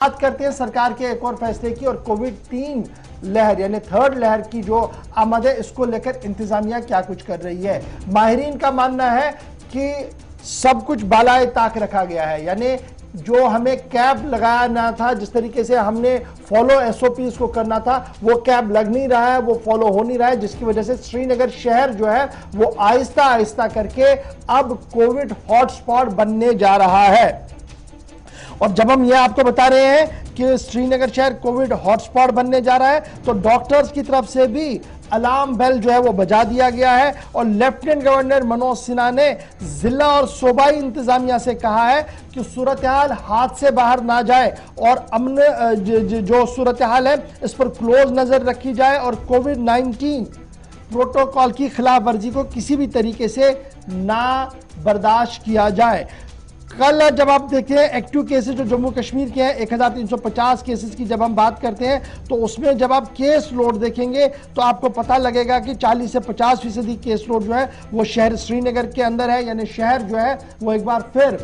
बात करते हैं सरकार के एक और फैसले की और कोविड-3 लहर यानी थर्ड लहर की जो आमद है, इसको लेकर इंतजामिया क्या कुछ कर रही है। माहिरीन का मानना है कि सब कुछ बालाए ताक रखा गया है, यानी जो हमें कैब लगाना था, जिस तरीके से हमने फॉलो एसओपीज को करना था, वो कैब लग नहीं रहा है, वो फॉलो हो नहीं रहा है, जिसकी वजह से श्रीनगर शहर जो है वो आहिस्ता आहिस्ता करके अब कोविड हॉटस्पॉट बनने जा रहा है। और जब हम ये आपको बता रहे हैं कि श्रीनगर शहर कोविड हॉटस्पॉट बनने जा रहा है, तो डॉक्टर्स की तरफ से भी अलार्म बेल जो है वो बजा दिया गया है और लेफ्टिनेंट गवर्नर मनोज सिन्हा ने जिला और सूबाई इंतजामिया से कहा है कि सूरत हाल हाथ से बाहर ना जाए और अमन जो सूरत हाल है इस पर क्लोज नजर रखी जाए और कोविड-19 प्रोटोकॉल की खिलाफ वर्जी को किसी भी तरीके से ना बर्दाश्त किया जाए। कल जब आप देखते हैं एक्टिव केसेस जो जम्मू कश्मीर के हैं 1350 केसेस की जब हम बात करते हैं, तो उसमें जब आप केस लोड देखेंगे तो आपको पता लगेगा कि 40 से 50% केस लोड जो है वो शहर श्रीनगर के अंदर है, यानी शहर जो है वो एक बार फिर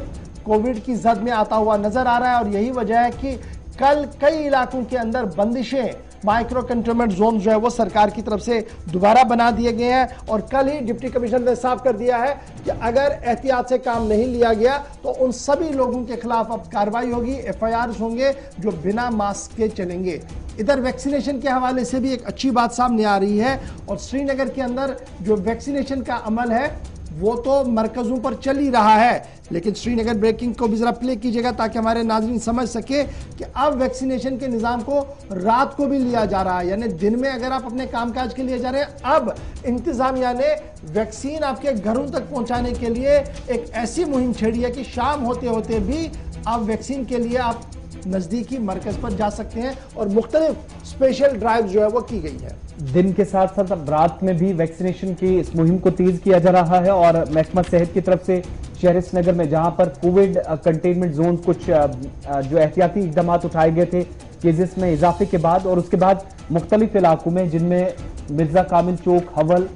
कोविड की जद में आता हुआ नजर आ रहा है। और यही वजह है कि कल कई इलाकों के अंदर बंदिशें, माइक्रो कंटेनमेंट जोन जो है वो सरकार की तरफ से दोबारा बना दिए गए हैं। और कल ही डिप्टी कमिश्नर ने साफ कर दिया है कि अगर एहतियात से काम नहीं लिया गया तो उन सभी लोगों के खिलाफ अब कार्रवाई होगी, एफआईआर होंगे जो बिना मास्क के चलेंगे। इधर वैक्सीनेशन के हवाले से भी एक अच्छी बात सामने आ रही है और श्रीनगर के अंदर जो वैक्सीनेशन का अमल है वो तो मरकजों पर चल ही रहा है, लेकिन श्रीनगर ब्रेकिंग को भी जरा प्ले कीजिएगा ताकि हमारे नाज़रीन समझ सके कि अब वैक्सीनेशन के निज़ाम को रात को भी लिया जा रहा है, यानी दिन में अगर आप अपने कामकाज के लिए जा रहे हैं, अब इंतजामिया ने वैक्सीन आपके घरों तक पहुंचाने के लिए एक ऐसी मुहिम छेड़ी है कि शाम होते होते भी आप वैक्सीन के लिए आप नजदीकी मरकज पर जा सकते हैं और मुख्तलिफ स्पेशल ड्राइव जो है वो की गई है। दिन के साथ साथ अब रात में भी वैक्सीनेशन की इस मुहिम को तेज किया जा रहा है और महकमा सेहत की तरफ से शहर श्रीनगर में जहां पर कोविड कंटेनमेंट जोन कुछ जो एहतियाती इकदाम उठाए गए थे केसेस में इजाफे के बाद, और उसके बाद मुख्तलिफ इलाकों में जिनमें मिर्जा कामिल चौक, हवल,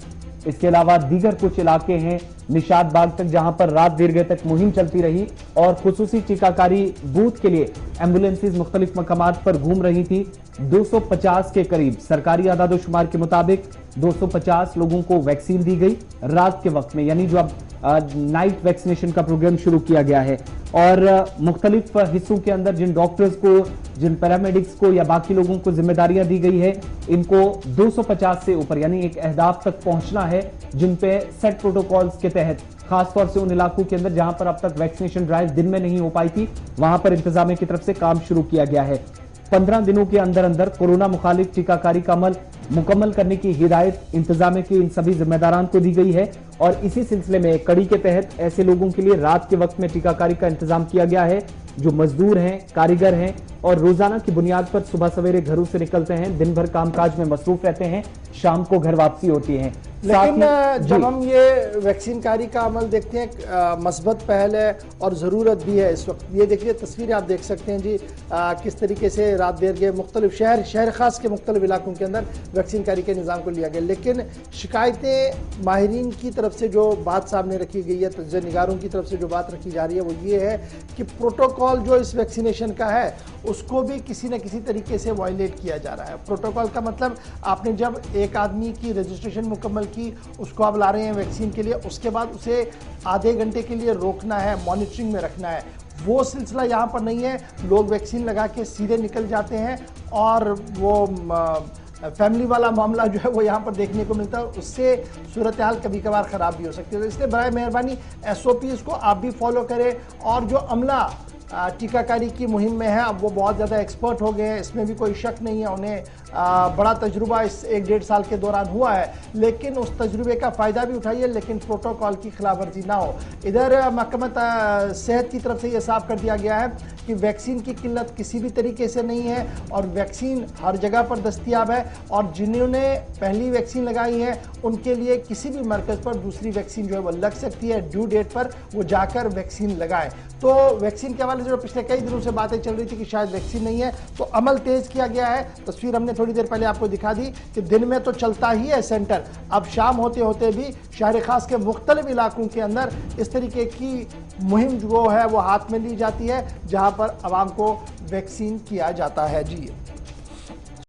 इसके अलावा दीगर कुछ इलाके हैं निशात बाग तक, जहां पर रात देर गए तक मुहिम चलती रही और खुसूसी टीकाकारी बूथ के लिए एम्बुलेंसेज मुख्तलिफ मकामात पर घूम रही थी। 250 के करीब सरकारी आदादोशुमार के मुताबिक 250 लोगों को वैक्सीन दी गई रात के वक्त में, यानी जो अब नाइट वैक्सीनेशन का प्रोग्राम शुरू किया गया है। और मुख्तलिफ हिस्सों के अंदर जिन डॉक्टर्स को, जिन पैरामेडिक्स को या बाकी लोगों को जिम्मेदारियां दी गई है, इनको 250 से ऊपर यानी एक अहदाफ तक पहुंचना है, जिन पे सेट प्रोटोकॉल्स के तहत खासतौर से उन इलाकों के अंदर जहां पर अब तक वैक्सीनेशन ड्राइव दिन में नहीं हो पाई थी, वहां पर इंतजामिया की तरफ से काम शुरू किया गया है। 15 दिनों के अंदर अंदर कोरोना मुखालिफ टीकाकारी का अमल मुकम्मल करने की हिदायत इंतजामिया के इन सभी जिम्मेदारान को दी गई है और इसी सिलसिले में कड़ी के तहत ऐसे लोगों के लिए रात के वक्त में टीकाकारी का इंतजाम किया गया है जो मजदूर हैं, कारीगर हैं और रोजाना की बुनियाद पर सुबह सवेरे घरों से निकलते हैं, दिन भर कामकाज में मसरूफ रहते हैं, शाम को घर वापसी होती है। लेकिन जब हम ये वैक्सीन कारी का अमल देखते हैं, मस्बत पहल है और ज़रूरत भी है इस वक्त। ये देखिए तस्वीरें आप देख सकते हैं जी, किस तरीके से रात देर के मुख्तलिफ शहर ख़ास के मुख्तलिफ इलाकों के अंदर वैक्सीन कारी के निज़ाम को लिया गया। लेकिन शिकायतें माहिरीन की तरफ से जो बात सामने रखी गई है, तज्ज़िया निगारों की तरफ से जो बात रखी जा रही है वो ये है कि प्रोटोकॉल जो इस वैक्सीनेशन का है उसको भी किसी न किसी तरीके से वायलेट किया जा रहा है। प्रोटोकॉल का मतलब आपने जब एक आदमी की रजिस्ट्रेशन मुकम्मल की, उसको आप ला रहे हैं वैक्सीन के लिए, उसके बाद उसे आधे घंटे के लिए रोकना है, मॉनिटरिंग में रखना है, वो सिलसिला यहाँ पर नहीं है। लोग वैक्सीन लगा के सीधे निकल जाते हैं और वो फैमिली वाला मामला जो है वो यहाँ पर देखने को मिलता है। उससे सूरत हाल कभी कभार ख़राब भी हो सकती है। तो इसलिए बराए मेहरबानी SOPs को आप भी फॉलो करें और जो अमला टीकाकारी की मुहिम में है अब वो बहुत ज़्यादा एक्सपर्ट हो गए हैं, इसमें भी कोई शक नहीं है। उन्हें बड़ा तजुर्बा इस 1-1.5 साल के दौरान हुआ है, लेकिन उस तजुर्बे का फ़ायदा भी उठाइए, लेकिन प्रोटोकॉल की खिलाफवर्जी ना हो। इधर महकमा सेहत की तरफ से ये साफ कर दिया गया है कि वैक्सीन की किल्लत किसी भी तरीके से नहीं है और वैक्सीन हर जगह पर दस्तियाब है और जिन्होंने पहली वैक्सीन लगाई है उनके लिए किसी भी मरकज़ पर दूसरी वैक्सीन जो है वो लग सकती है। ड्यू डेट पर वो जाकर वैक्सीन लगाएं। तो वैक्सीन के हवाले से जो पिछले कई दिनों से बातें चल रही थी कि शायद वैक्सीन नहीं है, तो अमल तेज किया गया है। तस्वीर हमने थोड़ी देर पहले आपको दिखा दी कि दिन में तो चलता ही है सेंटर, अब शाम होते होते भी शहर खास के मुख्तलिफ इलाकों के अंदर इस तरीके की मुहिम जो है वो हाथ में ली जाती है, जहां पर पर आवाम को वैक्सीन किया जाता है। जी